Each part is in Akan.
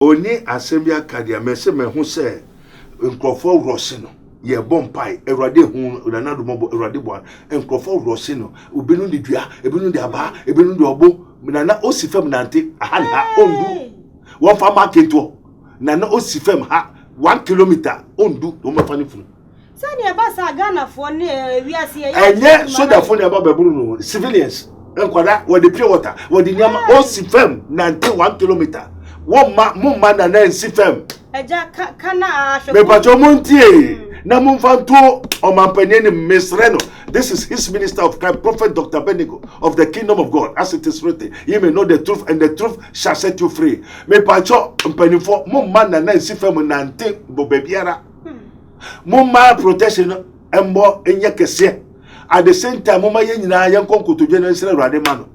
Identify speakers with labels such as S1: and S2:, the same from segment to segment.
S1: Oni asembia kadia mese me hu se nkrofo rose no ye bompai Ewrade hu nanado mobo Ewrade bo nkrofo rose no obinu de dua ebinu de aba ebinu de obo nana osifem nante aha na ondu won fa market to nana osifem ha 1 kilometer ondu do ma fani funu
S2: sani aba sa Ghana fo ne wiase ye
S1: enye so da fo ne aba baburu no civilians enkwada wo de pure water wo de niam osifem nante 1 kilometer won ma mumma na na nsifem
S2: eja kana ahwe
S1: me pacho montie na mumfanto omampanye ni mesreno. This is his minister of Christ, Prophet Dr. Benigo of the kingdom of God, as it is written. You may know the truth, and the truth shall set you free. Me pacho mpanifo mumma na na nsifem nante bobebiara mumma protection embo enye kese. At the same time mumma ye nyina yankon kotodwe na nsere Ewrade ma no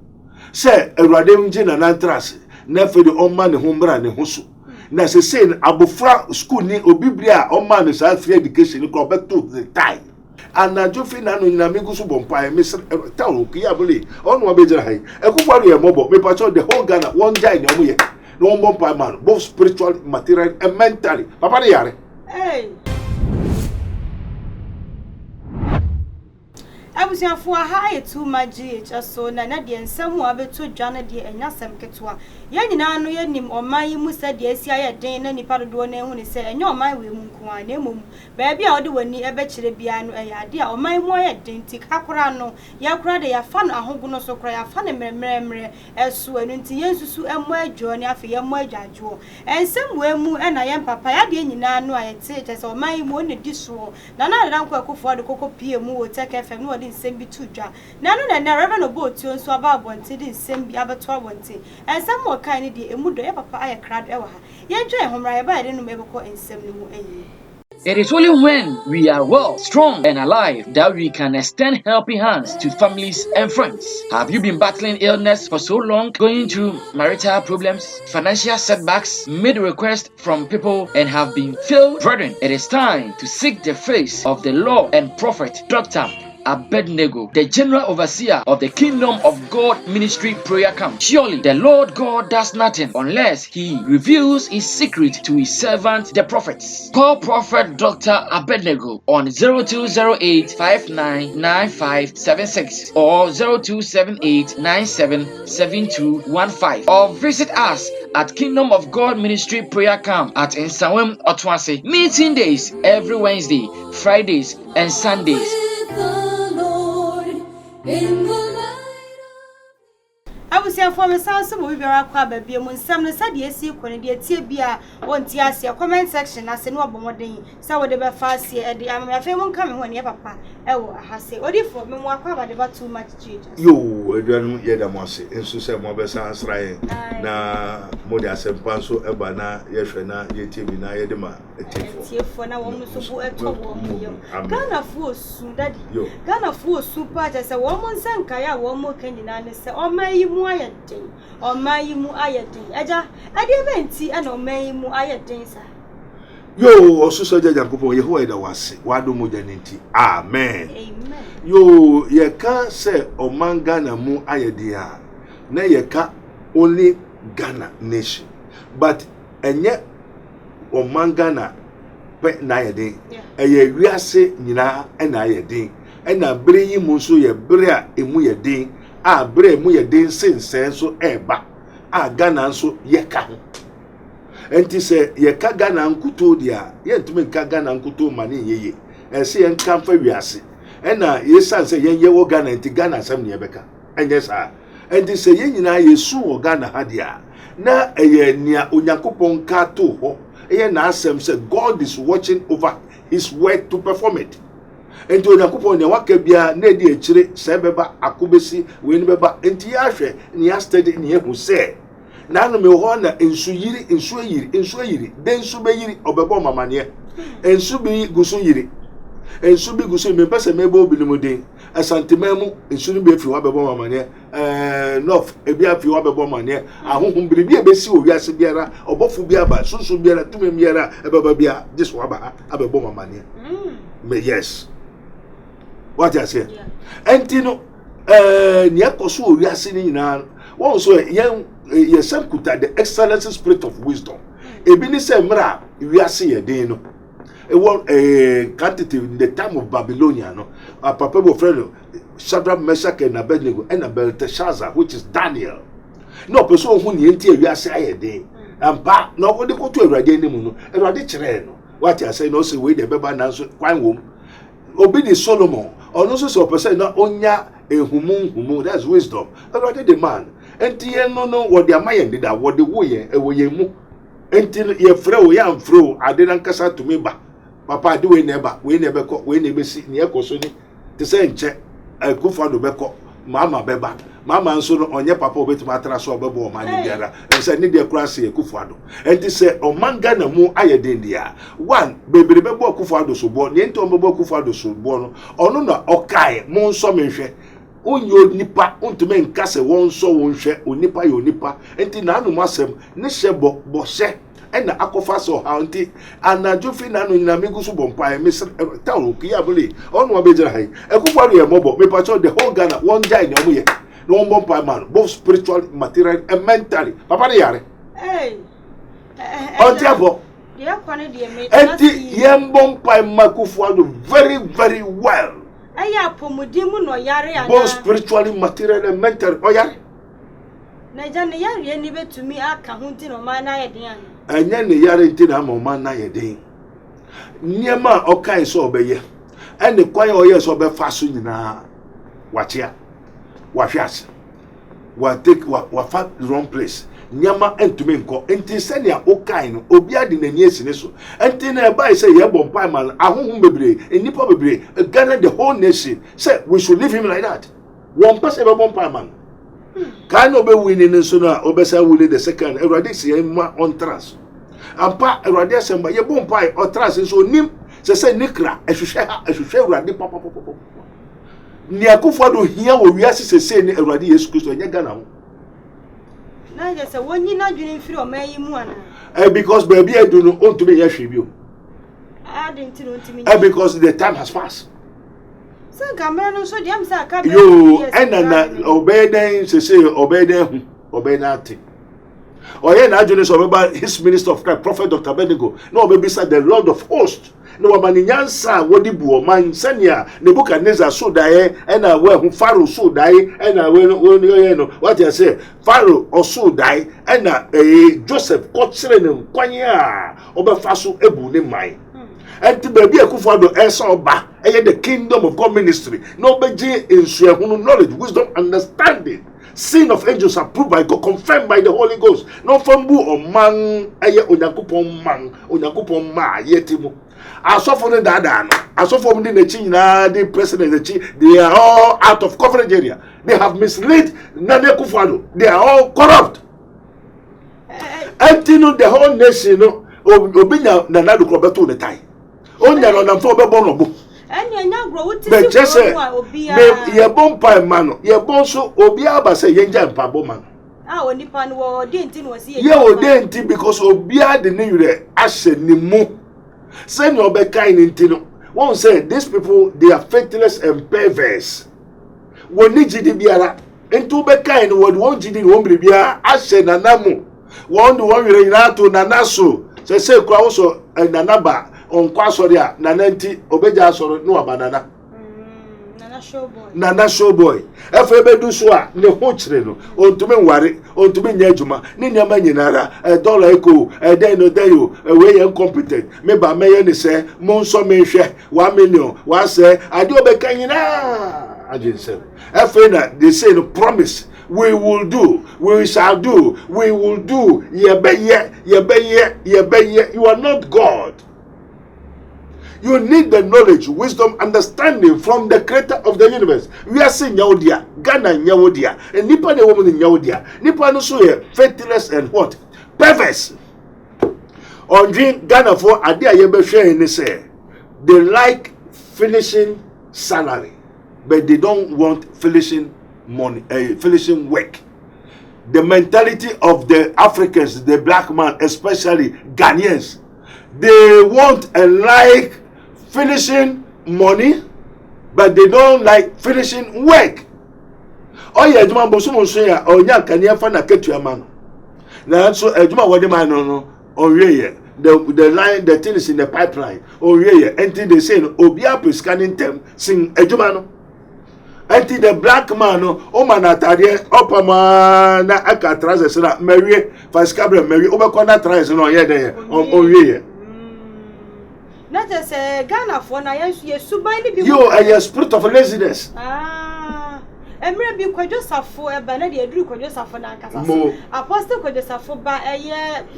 S1: se Ewrade ngi na nantrase na fe de omma ne hombra ne hoso na se say abofra school ni obibria omma ne sa free education ko back to the time anajo fi na no nyina meguso bompa me tawo kiya bole onu abejira hai ekugwaru ye mobo me pacho the whole Ghana one jai ne omo ye no bompa man both spiritual, material and mentally papa de yare
S2: abusiafo aha etu maji so na de nsem wa beto dwane de enyasem ketwa ye nyina no ye nim oman yi mu se de asia ye den na nipa dodo na ehu ne se enye oman we mu nko na emom ba bia ode wani ebe kire bia no ade a oman mu ye den ti kakora no ya kora de ya fa no ahogu no so kora ya fa ne mremremre esu enu nti yensusu emo adwo ne afi ye mo adwajo ensem we mu na ye papa ya de nyina no ayete se oman yi mu ne diso na na ranko akofo de kokko pie mu wo tek fm no nsem to dwa na no na Reverend Obotio nso aba abonte di nsem bi abeto abonte ensem mo kan ni di emudo ye papa aye krado e wa ha ye dwen homra ye ba de no mebeko ensem ni mu ayi.
S3: It is only when we are well, strong, and alive that we can extend helping hands to families and friends. Have you been battling illness for so long, going through marital problems, financial setbacks, made requests from people, and have been failed? Brethren, it is time to seek the face of the Lord and Prophet Dr. Abednego, the general overseer of the Kingdom of God Ministry Prayer Camp. Surely the Lord God does nothing unless he reveals his secret to his servant the prophets. Call Prophet Dr. Abednego on 0208-599576 or 0278-977215 or visit us at Kingdom of God Ministry Prayer Camp at Nsawam Otwase. Meeting days every Wednesday, Fridays and Sundays.
S2: abusiafo me sanso mo bibia kwa babie mu nsam no sade esi kwone de tie bia wonti ase comment section ase no obomoden sa wo de be fa ase e de amafe mu nka me ho ne papa e wo ahase odifo me mu akwa ba de ba too much change
S1: yo eduanu ye da mo ase enso se mo be san asrae na mo de asempa so e ba na ye hwe na ye tie bi na ye de ma
S2: tiefo na wo mu so bu eto wo mu yo Ghana fu osu dadi Ghana fu osu pa je se wo mu nsanka ya wo mu kanyina ne se o mayi mu ayedin o mayi mu ayedin eja ade eventi ana o mayi mu ayedin sa
S1: yo osuso je Yankopon Yehowa da wase wado mo janenti amen yo ye ka se o manga na mu ayedin a na ye ka only Ghana nation but enye o manga na pe na ayedin eye wiase nyina na ayedin na bere yi mu so ye bere a emu yedin a bre mu ye den sensen so eba a Ghana so ye ka ho enti se ye ka Ghana nkuto dia ye ntumi nka Ghana nkuto mane yeye se ye nka fa wiase na ye san se ye wo Ghana enti Ghana sam ne yebeka enye sa enti se ye nyina ye su wo Ghana ha dia na eye nia Onyankopon ka to ho eye na asem se God is watching over his word to perform it. Enti Onyankopon ne waka bia na di akire se beba akobesi we ni beba enti ya hwe ni ya study ni ehu se na no me ho na ensu yiri den su be yiri obebo mamane ensu bi gusu yiri ensu bi gusu me pese me bo bilimuden asantememu ensu ni be fi wa bebo mamane north ebi afi wa bebo mamane ahohum biribi ebesi o wiase biara obofu bia ba sunsun biara tumem biara ebeba bia this wa ba abebo mamane me yes. What I say? Entino nia koso wiase ni nyina won so ye senkuta the excellent spirit of wisdom ebi ni se mra wiase ye den no e won quantity in the time of Babylonia no papa bo friend Shadrach, Meshach and Abednego and Belteshazzar, which is Daniel. No person who niente wiase aye den ampa no wo de koto awurade ni mu no awurade kire no what you say no say we dey beba na so kwan wom obi di Solomon ono so person na onya ehumu that's wisdom awurade the man enti ye no wo de amaye ndida wo de wo ye ewo ye mu enti ye frɛ wo ya mfrɛ wo ade na nkasa tumi ba papa ade we na ba we na bɛkɔ we na bɛsi ne ekoso ni te sɛ nkyɛ akufa do bɛkɔ mama bɛba mama nso no onye papa obetuma atra so obebo o man biara ense ne de kura se Akufoado enti se o manga na mu ayeden dia one bebere bebo Akufoado so bo ne enti o bebo Akufoado so bo no ono na okai mo nso menhwe onyo nipa ontume nkase won so wonhwe onipa ye onipa enti na anu masem ne hye bo hye ena akofa so ha enti anajofi na anu nyina megusu bompa me town kiya bole ono obejira hai Akufoado ye mobo me pacho the whole Ghana one guy ne omo ye no one bomb man, both spiritual, material, and mentally. Papa de yare.
S2: Hey.
S1: On table. Eti yem bomb Akufoado very, very well. Both spiritually, material, and mentally. Oh yare.
S2: Najane yare ni be to me a kahunti no man na yedian.
S1: Anya ne yare nti na mo man na yedin. Niema okai so obeye. And the kwan oye so be faso nyina. Wachia. Wahwias wa take wa fa wrong place nyama entume nko enti se ne okai no obi ade nani esine so enti na bai say ye bompai man ahohom bebre enipa bebre Ghana the whole nation say we should leave him like that one person be bompai man kan obe winning so na obesa wuli the second Erade se ma on trans ampa Erade semba ye bompai on trans so nim se nikra ehwehwe Erade papa ni Akufoado hia wo wiase sese ni Erade Yesu Kristo enya Ghana ho
S2: na je se wonyi na dwene mfiri o mayi mu ana
S1: because baby edu no ontumi ya hwe bio
S2: didn't know
S1: because the time has passed
S2: so gamra no so dem say aka
S1: yo na obeden sese obeden ati oye na adwene so beba his minister of Christ prophet Dr. Benigo no obebisa the Lord of hosts no wabani nyansa wodi bu o man senia Nebuchadnezzar so dae na we hu Pharaoh so dae na we no what you say Pharaoh also dae na Joseph kotsere ne kwanye a obefa so ebu ne mai enti baby Akufoado esa oba the kingdom of God ministry no beji ensuehunu knowledge wisdom understanding sin of angels approved by God, confirmed by the Holy Ghost. No fambu o man Onyankopon ma yetimu. Asofo ne dada no. Asofo ne nechi na the president nechi, they are all out of coverage area. They have misled Nana Akufoado. They are all corrupt. Antino the whole nation no obinya Nana do beto ne tai. Onya no na fo be bonobo.
S2: Anya grow what
S1: is ye bompa man ye bon so obi aba say ye nja mpabo man
S2: onipa no wo denti no see
S1: ye o denti because obi ade ne yure ahye ni mu say no be kind nti no won say these people they are faithless and perverse woni gidi biara enti be kind no won gidi no mbiri biara ahye nanamu won do won yure nyina to nanaso say kwa wo so nanaba on kwasori a nananti obeja asoro no abanana nana showboy efe bedu so a ne ho kire no ontumi nware ontumi nya adwuma ne nyama nyinara dollar eko den no dayo we ye incompetent me ba me ye ne se mo nso me hwe 1 million wa se ade obeka nyina agense efe na they say no promise we will do, we shall do, we will do. Yebeye. You are not God. You need the knowledge, wisdom, understanding from the creator of the universe. We are saying Yawodia, Ghana Yawodia, and Nipa the woman in Yawodia. Nipa no so faithless and what? Perverse. On drink Ghana for Adia Yebeshe and they say they like finishing salary, but they don't want finishing money, finishing work. The mentality of the Africans, the black man, especially Ghanaians, they want and like finishing money, but they don't like finishing work. Oh yeah, Juma Bosumo say, oh yeah, can you find a ketu man? Now so Juma Wadi man no the line, the thing is in the pipeline. Until they say obia pe scanning them sing ejuma no. Until the black man o man atade opama na aka trousers na Mary Fascabre Mary obekonda trousers no ye dey onwie.
S2: Not just Ghana for na yesu ban ni bi.
S1: Yo, a spirit of laziness.
S2: Emre bi kwadwosafo eba na de aduru kwadwosafo na nkasa. Apostle kwadwosafo ba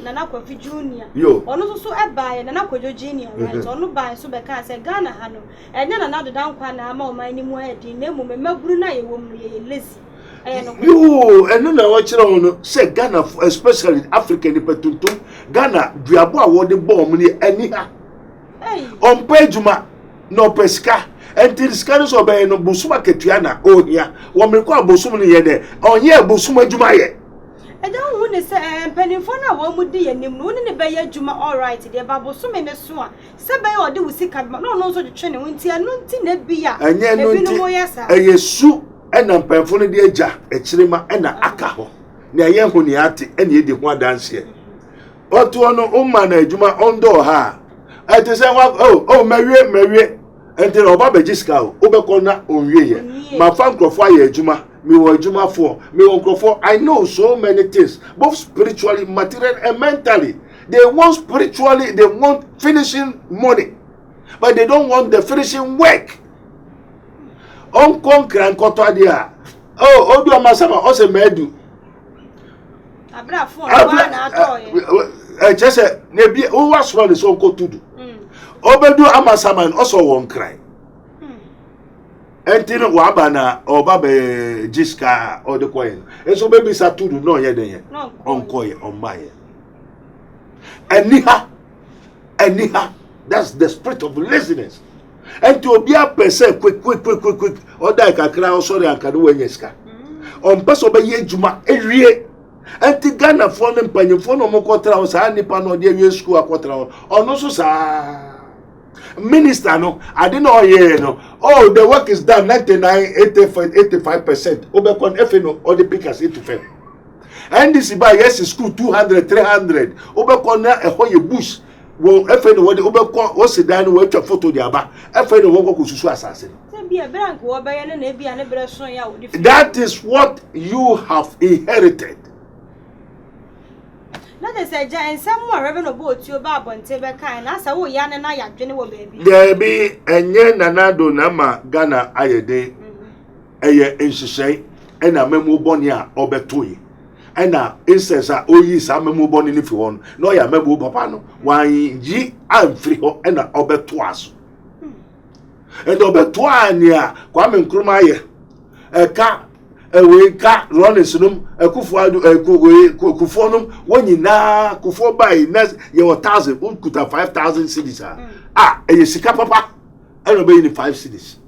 S2: Nana Kofi Junior. Ono so eba Nana Kwadwo Junior, right? Ono ba so be kan say Ghana ha no. Enye na do dan kwa na ama o man ni mu edi na mu memaguru na ye wo mu ye lazy.
S1: Yo, eno na wo kire ono say Ghana, especially African petuntum, Ghana duabo a wo de bomb ni ani ha. On pejuma no pesca. Until scanners obey no busuma ketuana, oh, yeah. One may call busum yede, on ye busuma jumaye.
S2: I don't want to say, penny for now, one would be a name, no, in the bay juma, all right, the babosum in the swan. Sabay or do sick, no, so the training, when tea, no, tin, be ya, and yet, no, yes, a yesu, and I'm penfone de ja, a chilima, and a akaho. Near Yahuniati, and ye did one dance here. Or to no woman, juma on door ha. I just say, oh, Mary. Until Obaba Jiska, Obekona, Onye, my fan crofire Juma, me were Juma for, me won't for. I know so many things, both spiritually, material, and mentally. They want spiritually, they want finishing money, but they don't want the finishing work. On conquer and Cotodia. Oh, Odu Amasama, also Medu. Just say, maybe who was one is on to do. Obedu Amasaman also won't cry. Entino Wabana or Babe Jiska or the coin. And so baby Satudu no yet on coy on my. And Niha, that's the spirit of laziness. And to be a person quick, or that I cry sorry and can do Yeska. On Paso Bay Juma, every anti Ghana phone and penny phone or Mocotra was a nippon or dear school a quarter or no so. Minister no, I didn't know no. Oh, the work is done 85%. Obekon FNO or the pickers 85. And this is by yes school 200, 300. Obekon a hoye bush. Well, FNO what the Obekon was the down watch a photo the aba. FNO won't go to assassin. That is what you have inherited. Not as I giant somewhere revenue boat you bab on Tebeka and as I will yan and I general baby. There
S1: be and yen nanado nama Ghana ayede a year in say and a memo bonia or betui. And now instance are oh yes, I'm a memo bonin if you want. No, ya memo papano. Why ye I'm free and a obetuas. And obetuania, Kwame Krumaye, a car. We car running sunum a kufonum when you na kufo by next your 1,000 could have 5,000 cities. A sika papa and obey in 5 cities.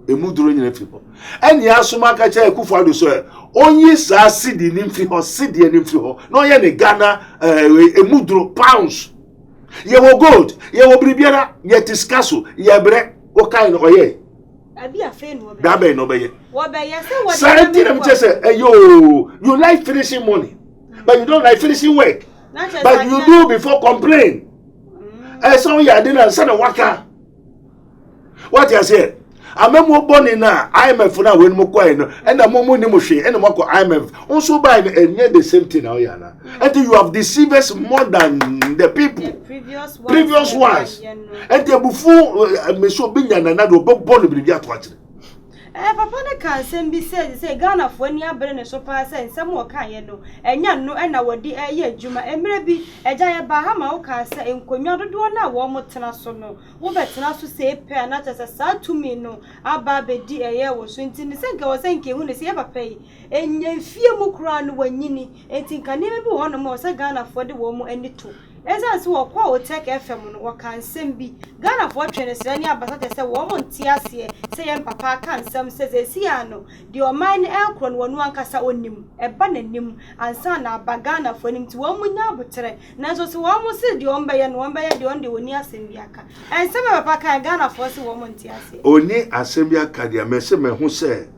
S1: A mood during the people. And ya sumaka kufado so only sa city nymphy or city and nymphy no yan Ghana a mudro pounds. Ye will gold, ye will bribiera, yet is castle, ye bre, what kind of ye.
S2: I be a fan of
S1: that. Be no be.
S2: What be
S1: just say, you like finishing money, but you don't like finishing work. But you do before complain. And so you didn't send a worker. What you say? I'm more born in IMF for now when Mokoino and the Momo Nimushi and the Moko IMF also buy and near the same thing now, Yana. Until you have deceived us more than the people. The previous ones. And the before Monsieur Binyan and another born with the watching.
S2: Papa can send be said, say Ghana for any abandoned so far and some more kind no, and yan no and our dear year Juma and maybe a giant Bahama can say in Conado do now one more tenasono. What better to say pair not as a sad to me no, our baby dear year was swinting the same was thinking when they ever pay. And ye fear more crown when yini, and think I never be one more say Ghana for the woman and the two. As I saw a take FM or can send be Ghana for Trinidad, but I say woman tears here, say Papa can some says a Siano, the mine aircon one cassa on him, a banning and son are bagana for him to one with Nabutre. Nazos almost said the one by the only one near Simbiaka. And some Papa can Ghana for a woman tears.
S1: Only a Simbiaka, the Messame who said,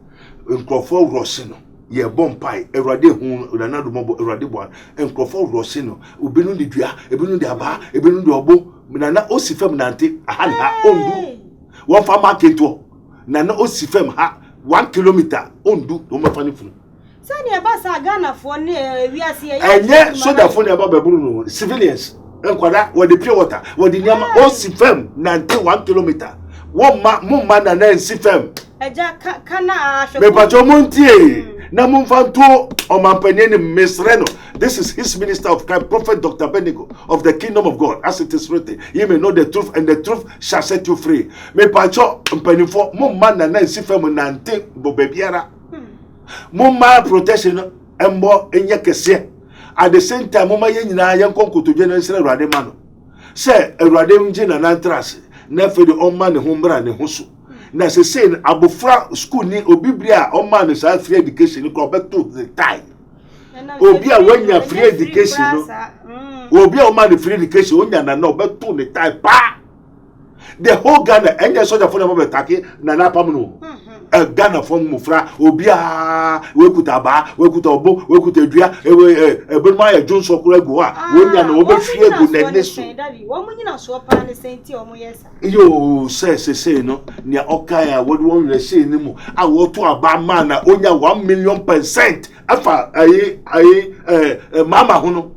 S1: in Crawford Rossino, ye bompai Erade hu Nana Mobo Erade one and Crawford Rosino Ubinu di Dua Ebinu di Aba Ebinu di Obo Nana Osifem Nante Aha Ondu one farmer kento Nana Osifem ha 1 kilometer Ondu no mafani funu
S2: Sani abasa Ghana for ne wiase ya
S1: enye so da phone aba baburu no civilians enkwada we the pure water we the nyama Osifem Nante 1 kilometer one ma na nsifem
S2: eja kana
S1: me pacho montie na mumfanto omampanye ni mesreno. This is his minister of Christ, Prophet Dr. Benigo of the kingdom of God, as it is written. You may know the truth, and the truth shall set you free. Me pacho mpanifo mumma na nsifem nante bobebiara mumma protection embo enye kese. At the same time mumma ye nyina yankonkoto dwena nsere Awurade ma no se Awurade mje na nantrase na fe de omma ne hombra ne hoso na se say abofra school ni obibria omma ne sa free education ko back to the time obi a wanya free education no obi a omma ne free education onya na no back to the time pa the whole Ghana enye soldier for them betake na pam no Ghana from mufra obi a wekuta ba wekuta obo wekuta edua ebenma ya Jones okura go a wonya na obehwie go na neso
S2: wo munyina so pa ne senti o mo yesa
S1: yo say no nia okai a wo won rese ni mu a wo to aba ma na onya 1,000,000% afa mama hono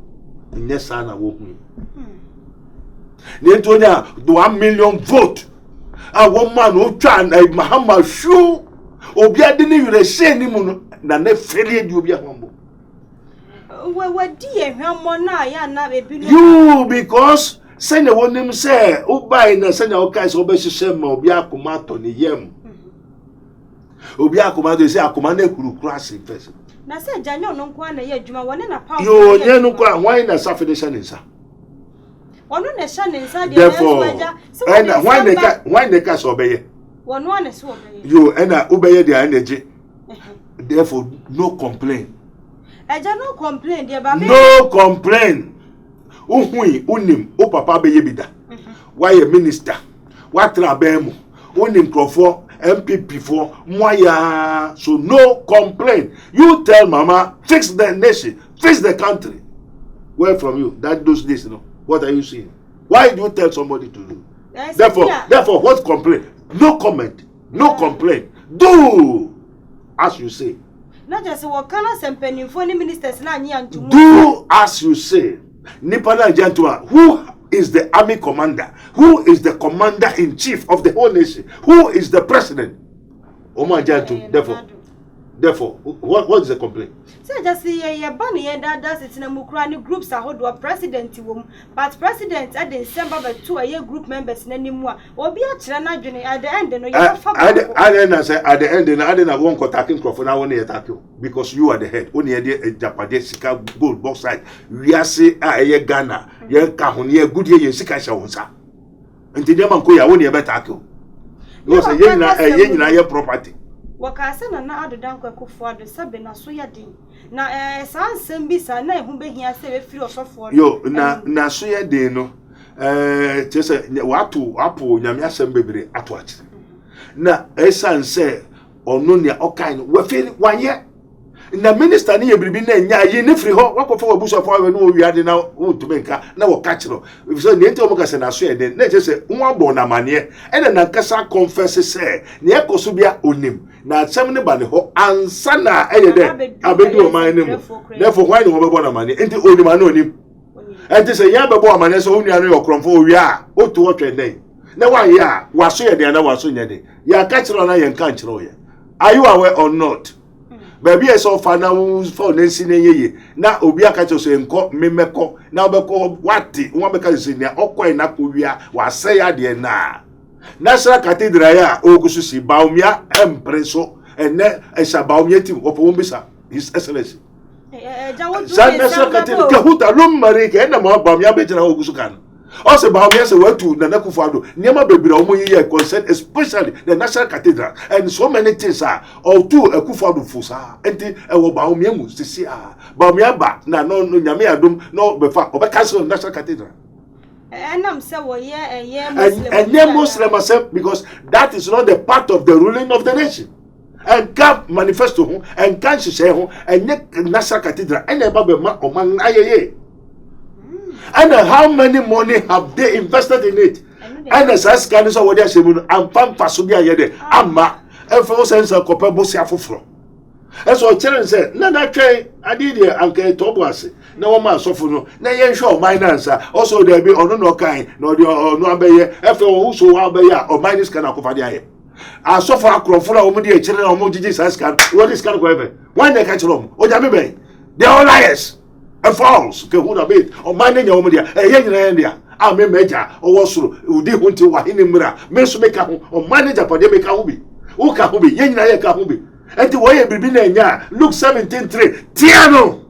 S1: nyesa na wo hu ni ntonya 1,000,000 vote a one man who try Muhammad shoe obi ade ni yure se ni mu na na fere di obi ahombo
S2: we di ehwamo na ya na ebi no
S1: you because say na wonim say ubai na say na okai so be hihye ma obi akoma to ne yam obi akoma do say akoma na kurukuru ase first
S2: na say janyo no nko na ye adwuma woni na power
S1: yo nye no kwa why na safedesha ne nsa
S2: ono na sha ne nsa de
S1: therefore and why the case obeye
S2: wono na so obeye
S1: yo and obeye de energy therefore no complain
S2: eja no complain de ba me
S1: no complain uhui unim o papa beye bida why a minister what trabem unim krofo MPP for moya so no complain you tell mama fix the nation fix the country where from you that those days you know. What are you seeing? Why do you tell somebody to do? Therefore, what complaint? No comment. No complaint. Do as you say.
S2: Not just what can I send penny for ministers na nyantu.
S1: Do as you say. Nipana Jantua, who is the army commander? Who is the commander in chief of the whole nation? Who is the president? Oma Jantu. Therefore, what is the complaint?
S2: Say just see ya ban ye that it in a mukrani groups are hold president wom but president at the December by 2 year group members anymore. Obi a chana adwene at the end no you
S1: I say at the end I didn't want attacking crop now when attack you because you are the head. Only a Japanese sika gold box side. We are say a Ghana ye kahun ye good ye sika shawonsa. Until them ko ya woni e attack you. No say ye na ye property.
S2: Wakasa na adodan kwakufo ado sabe na so yade na sansem bi sa na ehu behia se we free osofo
S1: yo na so yade no chese watu apo nyame asem bebre ato achi na esanse ono ne okai no we feel wanye na minister ne yebribi na nya yi ne free ho wakofo wabusofo we no wiade na utumenka na wakachiro so ne enti omukase na so yade na chese nwa bo na mane ene na nkasa confess se ne ekoso bia onim na asem ne ba ne ho ansa na eyede abedu o man ne mu therefore why no be bona mane enti onima na onim enti se ya be bo amane so onua no yokromfo owia otu otweden na wa ya waso yede na waso nyede ya ka kiro na ye nka kiro ye are you aware or not baby eso fa na for nansi na yeye na obi aka kiro so enko memeko na obeko wati won be ka so ne okoi na kowia wa se ya de na National Cathedral ya ogusu si baumia empreso ene esa baumia tim opo mbisa His Excellency National Cathedral ke huta lumari ke na mo baumia be jira ogusu kan o se baumia se watu na nakufu ado niema bebira omo ye concern especially the National Cathedral and so many things are all two akufu ado fusa enti e wo baumia mu sisi baumia ba na no nyame adom no befa obeka National Cathedral
S2: and I'm say
S1: Muslim Muslim because that is not the part of the ruling of the nation. and can manifesto ho and can share ho and national cathedral and a babema oman aye. And how many money have they invested in it? And as I scan is what they say, and Pam Pasubia Yede, Amma, and for sense of Copper from. As what Children said, Nana Trey, I did here, Uncle Tobuasi, no man soften, no yen show my answer. Also, there be on no kind, no abaye, after also abaye, or minus can accompany. I so far for Omudi, children of Mojis Ascan, what is can go one they catch them, or Jamibe, they are liars. And false, que would have been, or minding your media, a young India, I may major, or also, who did want to Wahinimura, Mesumeka, or manager Pademic Kahubi, Ukahubi, young Naya Kahubi, and the way be Bina, Luke 17:3, Tiano.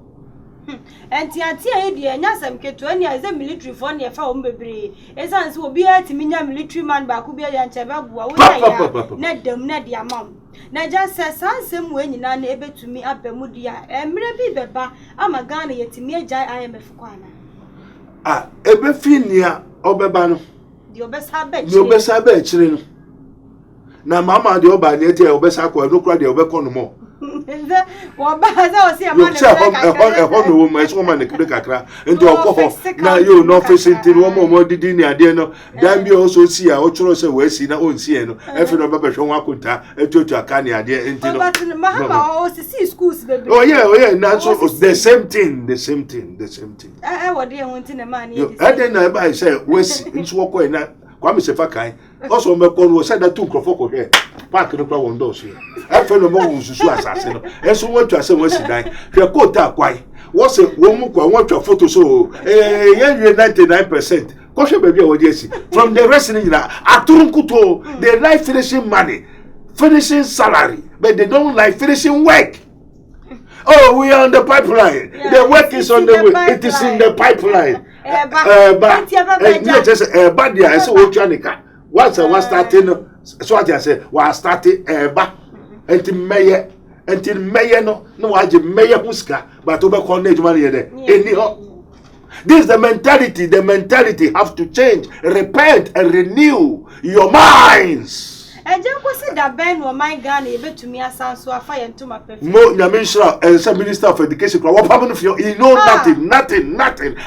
S2: And Tiatia, dear, Nasam Ketuania is a military fund, your phone baby. As answer will be a Timina military man, Bakubia and Chabagua, net them, net your mom. Na just says some way in an able to me up a mudia, and maybe beba, I'm a gun yet to me a giant IMF Kwana.
S1: Ah, Ebefinia, Obebano.
S2: Your best habit,
S1: your best habit, now, Mamma, the Obanete, Obesako, no cry the Obeconomo.
S2: What I see a
S1: woman, as woman, the Krakra, and your coffee. Now you know, facing till one more Didinia, Diano, then you also see a Ochros away, see no own Sieno, if you know Babaconta, and Tota Cania, dear, and
S2: Mahama, see schools, baby.
S1: Oh, yeah, now so the same thing.
S2: I what dear wanting a man.
S1: I didn't I say, West, it's walk away now. Kwame Sefakai also Mekon said that 2 crofoko here park no kwa windows here I feel no more susu assassin and so want to say we sit down hwe quota kwai what say wo mu kwa want your photo so 99% ko hwe baby we dey see from the rest in aturunkuto they like finishing money finishing salary but they don't like finishing work. Oh, we are on the pipeline. Yeah, the work is on the way. It is in the pipeline. But yeah, I saw what Janica. Once I was starting, so I say, was starting until Mayor, no, I just Mayor Huska, but over college money there. Anyhow, this is the mentality. The mentality have to change. Repent and renew your minds.
S2: I just was that Ben or my gun able to me as so a fire to my perfume.
S1: No, Yamisha, as a minister of education, what happened if you know nothing?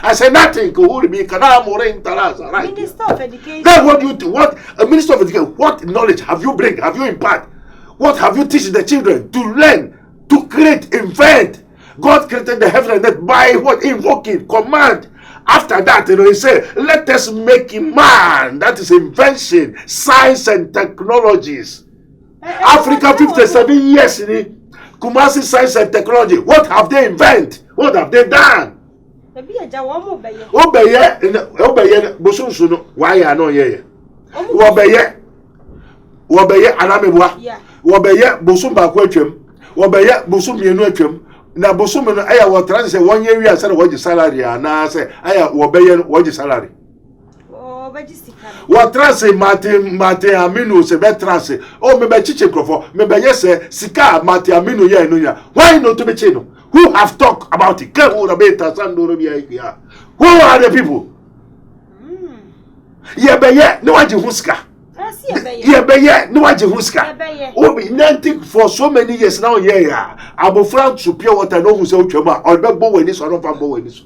S1: I say nothing. Could be Kana Morain Talaza, right?
S2: Minister of education.
S1: That's what you what a minister of education, what knowledge have you bring? Have you impart? What have you teach the children to learn, to create, invent? God created the heaven and earth by what? Invoking, command. After that, he said, let us make man. That is invention, science and technologies. Africa 57 years in Kumasi science and technology. What have they invented? What have they done? Obeye, Bosunsuno, why I know ye. Obeye, Anamebwa. Obeye, Bosumba Quetchum. Obeye, Bosum Yenuetchum. Na bosomo no aya wo trans say 1 year we say wo gi salary na say aya wo beye wo gi salary
S2: oh be gi sika
S1: wo trans say mate aminu se be trans oh me be chiche krofo me be yes sika mate aminu ye no nya why no to be chi no who have talk about it can who be tasando ro bia here who are the people ye be ye no wa gi huska yeah, but yeah, no one Jehuska. Oh, be nothing for so many years now. Yeah, I'm afraid to pure water. No, who's out your mouth or not bow in this or not bow in this.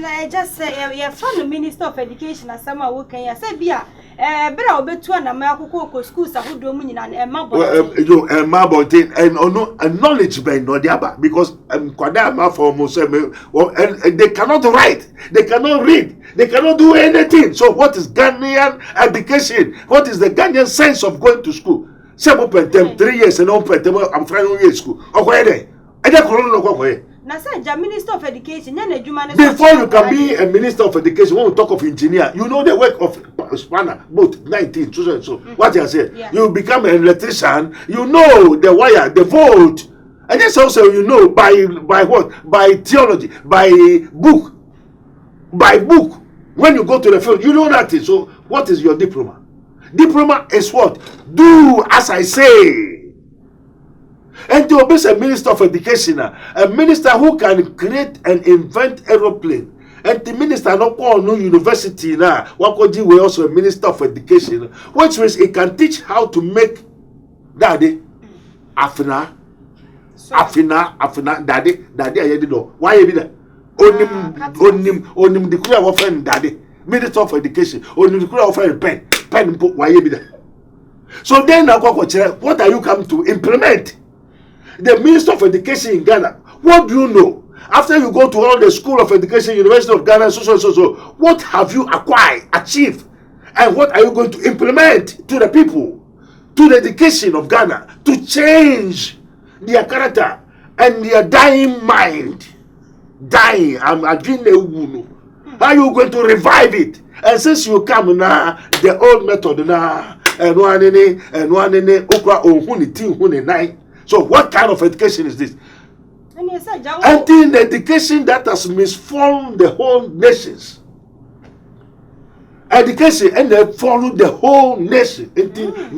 S2: I just say, you're from the Minister of Education as some working. I said, Bia, but I'll bet 2 and American schools are who do mean and marble.
S1: You and marble and knowledge by no diaba because Quadama for Museme and they cannot write, they cannot read, they cannot do anything. So, what is Ghanaian education? What is the Ghanaian sense of going to school? Some open them 3 years and open them. I'm trying to school. Oh, where they? I don't know.
S2: Minister of Education.
S1: Before you can be a Minister of Education, when we talk of engineer, you know the work of spanner, both 19, so. What you say? Yeah. You become an electrician, you know the wire, the volt. And yes, also you know by what? By theology, by book. When you go to the field, you know nothing. So what is your diploma? Diploma is what? Do as I say. And to be a minister of education, a minister who can create and invent aeroplane. And the minister not call no university now. We also a minister of education, which means he can teach how to make daddy Afina daddy ayedi do. Why you be there? Onim the kura of friend daddy. Minister of Education. Onim the kura of friend pen. Why you be there? So then what are you coming to implement? The Minister of Education in Ghana. What do you know? After you go to all the School of Education, University of Ghana, so, what have you acquired, achieved? And what are you going to implement to the people, to the education of Ghana, to change their character and their dying mind? Dying, I'm doing the how are you going to revive it? And since you come now, the old method now, and one so what kind of education is this? And in the education that has misformed the whole nations. Education and they follow the whole nation.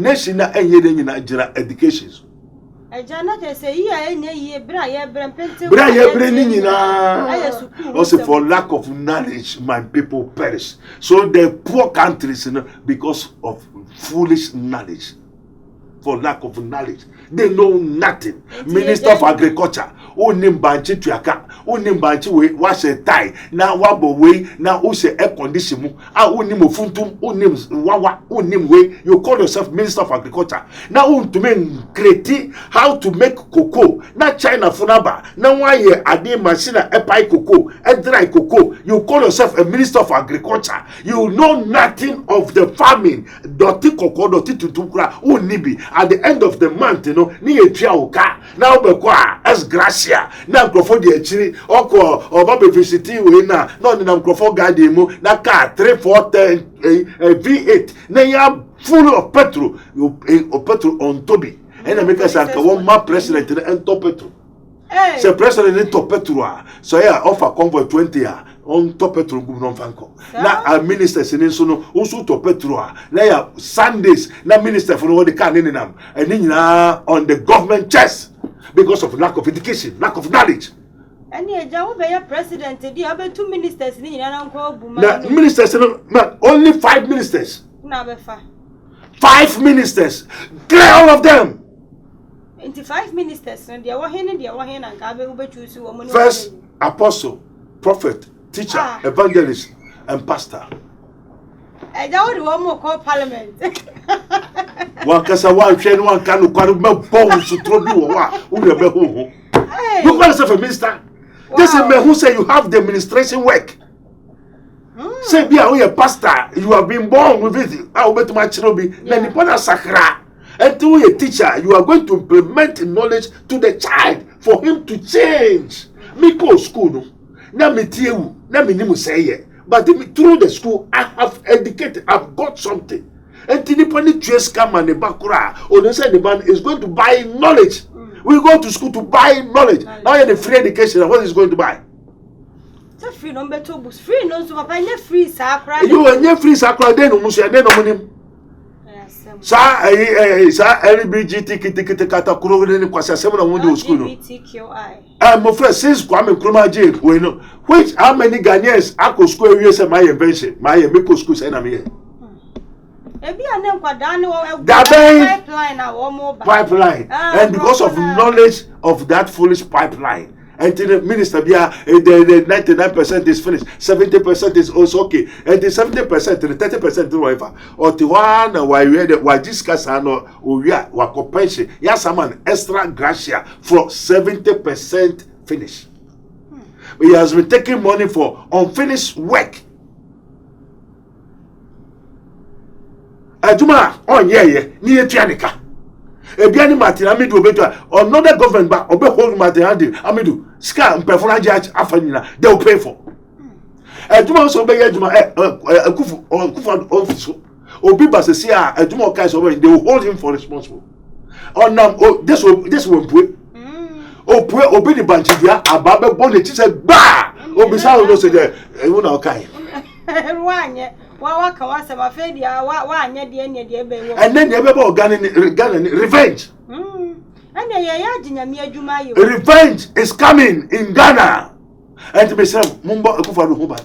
S1: Nation education. Also for lack of knowledge, my people perish. So the poor countries, because of foolish knowledge. For lack of knowledge, they know nothing. Minister of Agriculture, unim banchi tuaka, unim banchi we wash a tie. Now wabo way, now who say air condition, unim ofuntum, unim wawa, unim way. You call yourself Minister of Agriculture. Now to make create how to make cocoa. Now China funaba. Now why ye ade machine a pie cocoa, a dry cocoa. You call yourself a Minister of Agriculture. You know nothing of the farming. Doti cocoa, doti tutukra, unibi. At the end of the month, ni etua oka na obekwa as gracia na microphone de achiri oko obabe visiti we na microphone garden mu na car 340 V8 na ya full of petrol on Toby and make us anka one ma president and top petrol se president top petrol so ya offer convoy 20 on top petrol non fanko na a minister sinin so no also top petrol na ya Sundays na minister for no the can ninam and nyina on the government chest because of lack of education, lack of knowledge.
S2: And ye jawo be your president dey have 2 ministers ni nyina na nko buma
S1: na ministers no only 5 ministers
S2: na be fa
S1: 5 ministers clear all of them
S2: 25 ministers no dey wo hen na nka be ube choose wo mo
S1: first apostle, prophet, teacher, evangelist, and pastor.
S2: Jawo de wo mo call parliament.
S1: One kasa one train one can kwaru me bon so trobi wo wa wo be ho. You call yourself a minister? This is me who say you have the administration work. Say be a pastor, you have been born with it. I bet my chirobi na ni pona sakra. And to a teacher, you are going to implement knowledge to the child for him to change. Me go school no. Na me tiewu, na me nimu say but through the school I have educated, I've got something. And Tinipani Trace come and the Bakura, or they say the man is going to buy knowledge. We go to school to buy knowledge. Now you're the free education, what is going to buy?
S2: It's free number 2 books. Free no so papa free sakra.
S1: You are free sakra then no musu then no monim. Sa LBGT kiti kata kuro ni kwasa sema na wodi school no. LGBTQI. My friend since Kwame Nkrumah je we know which how many Ghanaians ako school we say my invention my make school say na me.
S2: Ebi anem kwada ne
S1: pipeline and because of knowledge of that foolish pipeline and the minister the 99% is finished, 70% is also okay, and the 70% the 30% do whatever or the one why discuss no we are compensation yes someone extra gracia for 70% finish. He has been taking money for unfinished work. Ajuma on ye ni etuanika ebiani matina amidu obeto another government ba obe hold matina amidu ska mpefuna judge afanyina they will pay for ajuma so be ajuma akufu office obi basesi a ajuma okai so they will hold him for responsible onam this will pray pray obi the banchia ababe bonnet say ba obi sa no say you na okai
S2: ruanye wa kawasa mafedia wa anya de be wo
S1: and then the ebe Ghana revenge
S2: and ya jinyame adwuma yo
S1: revenge is coming in Ghana and me say mumbo akufado ho ba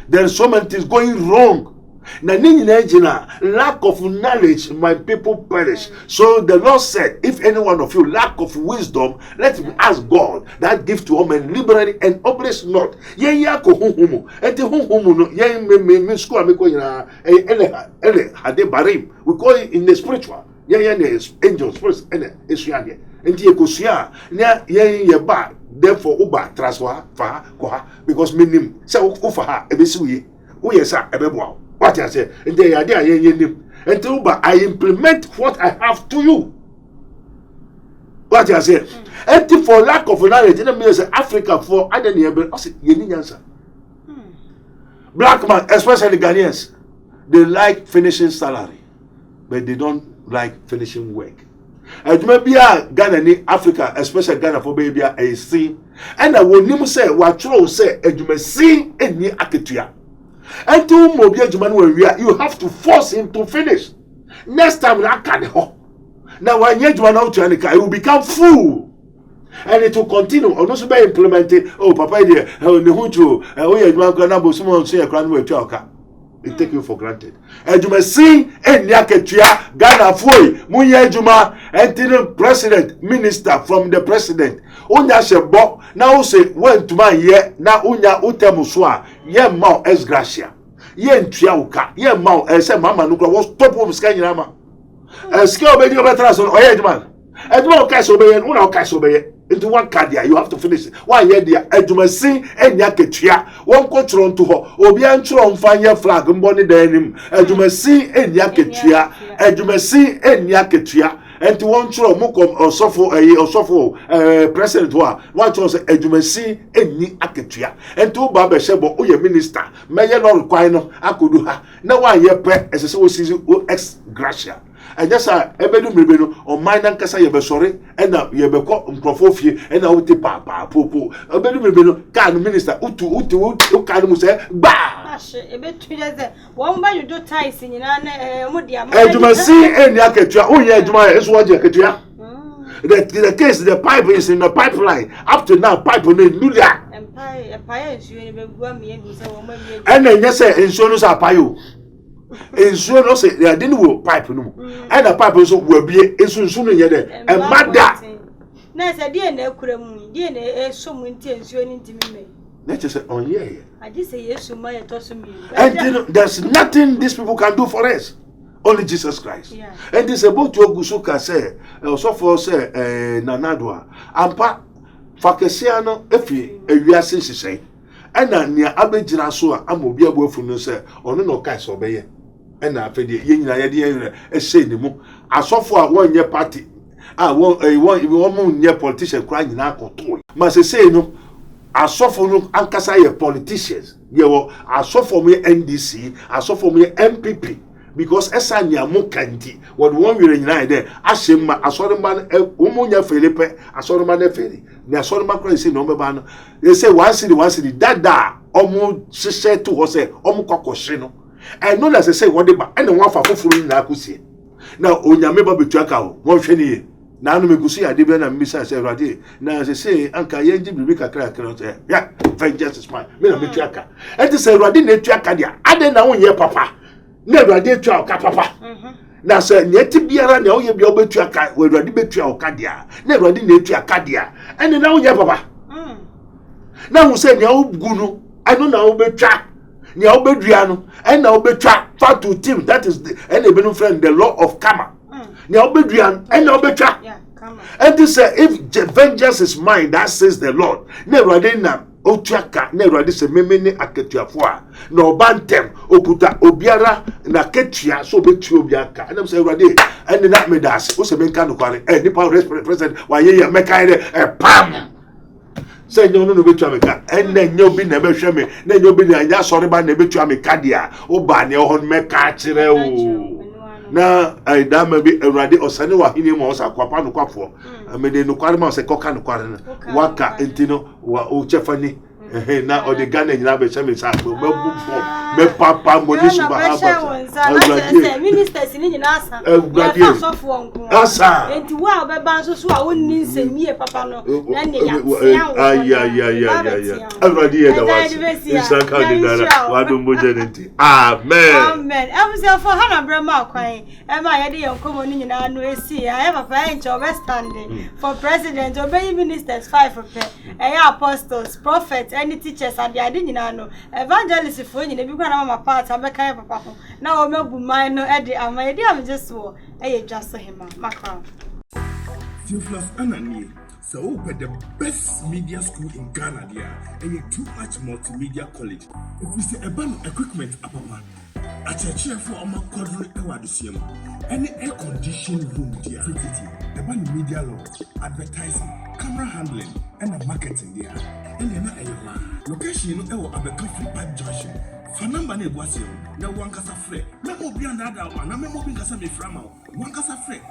S1: there is so many things going wrong Na nina lack of knowledge, my people perish. So the Lord said, if any one of you lack of wisdom, let him ask God that give to all men liberally and upbraid not. Ye ko humu. Enti humu no ye me school me ko ina ele hade barim. We call it in the spiritual. Ye angels first ene esuade. Enti ye ko sua na ye ba therefore uba transfer fa ko ha because minim say ufa ha ebesi we. Wo yesa ebebo. What I say, and they are there, and I implement what I have to you. What I say, and for lack of knowledge, it means Africa for other neighbor. I say, you answer. Black man, especially Ghanaians, they like finishing salary, but they don't like finishing work. And maybe Ghana, Africa, especially Ghana for baby, I see, and I will never say what you say, and you may see any aketua. And to mobile Juman when we are, you have to force him to finish. Next time, I can help. Now, when you are out to it will become full. And it will continue. Or not be implemented. Oh, Papa, dear, the Hutu, we are going to someone say a grand way to it take you for granted. And you may see and Yaketia, Ghana Foy, Munya Juma, and the president, minister from the president. Unya Shebo, now say, went to my year, now Unya Utemuswa, ye mau es gracia. Ye ntiauka, ye mau ese mama nukra was top of Skanyama. Skill be your better son, or Edman. Edman Casso Bay and Una Casso Bay. Into one cardia, you have to finish it. Why, yeah, dear, Edumasi and Yaketia, one control to her, Obiantron fire flag and bonny denim, Edumasi and Yaketia, Edumasi and Yaketia, and to one throw Mukom or Sofo, President one was Edumasi and Yaketia, and two Baba Shebo, or your minister, Mayor Lord Quino, Akuduha. Now I hear pet as a so season ex gracia. And just ebedu mebeno on mine and kasa yebe sorry and ye be ko mkrofo fie and uti papa popo ebedu mebeno kan minister utu kan mu say ba
S2: ebetu ze won ba you do ties nyina na mu dia ma
S1: ejumasi eni aketua onye ejuma eso waje aketua the case the pipe is in the pipeline up to now pipe no nulia
S2: empire nsuo ni be gua me ebi say won ma me
S1: and enye say nsuo no sa payo ensuo no say they didn't wo pipe no and the pipe so wo bie ensuo no ye de e mada
S2: na say die na akura mu die na eso mu nti ensuo ni ntimi me
S1: na say on ye
S2: I just say yesu ma ye to so me
S1: and there's nothing these people can do for us, only Jesus Christ. Yeah. And this about to gusuka say also for say nanadwa ampa fakesiano efi ewiase hihye ena nia abegyina so a amobi abuafu no say ono no kai so beye ena afede ye nyina ye de ehye ni mu asofo a wonye party a won nye politician kra nyina akoto ma say no asofo no ankasa ye politicians ye wo asofo mo NDC asofo mo MPP because esanya mo kanti what one we nyina there ashema asorema umunya felipe asorema na feli ni asorema kra say no meba no they say one city dada omo hihye to ho say omo kwakwohye no and no let say what dey ba and one fa foforo nyina akosie na onyame ba betu aka ho won hwe ne na anu megusi ade be na mbisa say Awurade na say anka ye ngi bibi kakra no say ya vengeance is mine me na metu aka enti say Awurade na etu aka dia ade na won ye papa na Awurade etu aka papa na say nyeti biara na wo ye bia obetu aka Awurade betu aka dia na Awurade na etu aka dia ene na won ye papa na wo say na wo gunu anu na wo betwa na wo bedua no ene na wo betwa fatu team that is the ene be no friend the law of karma. Now obedient and obetwa. Yeah, come on. And this if vengeance is mine, that says the Lord. Never na otuaka, never say memene aketuafo. No bantem okuta obiara na ketua so betu obiaka. And I'm say Awurade and that made us. O se menka no kware. Nipa president wa ye meka ide pam. Say no betu ameka. And then you be never hwe me. Na you be anya sori ba na betu ameka dia. O ba ne ho meka kire o. Na da ma bi Awurade osane wa hini mo osa kwapa no kwafo amede no kware ma se koka no kware waka entino wa o chefani na o de Ghana nyina be che me sa me papa mo ni suba
S2: aba ministers ni nyina asa ya so fo nko
S1: asa
S2: enti wa be ban so a wonni nsemie papa no na ne ya
S1: everybody here that was Isaka de Dara wa do mo jenenti amen
S2: ebusia for hana brema kwan e ma ye de yenkomo ni nyina no esi ya papa en cho be standing for president obey ministers 5 pe apostles prophets any teachers and they nyina no evangelists for nyina bi kwa na mama part abeka papa ho na o magu man no e de ama ye de am just wo just so him makra
S4: Theophilus Anani, so open the best media school in Ghana there, and a too much multimedia college. If we say a band equipment apapa, a church for our quadri ewadisium, any air conditioned room there, a band media law, advertising, camera handling, and a marketing there. And then a location or a coffee pipe junction. For number ne guasio, no one casa free. No more beyond that, and I'm moving casa me from one casa free.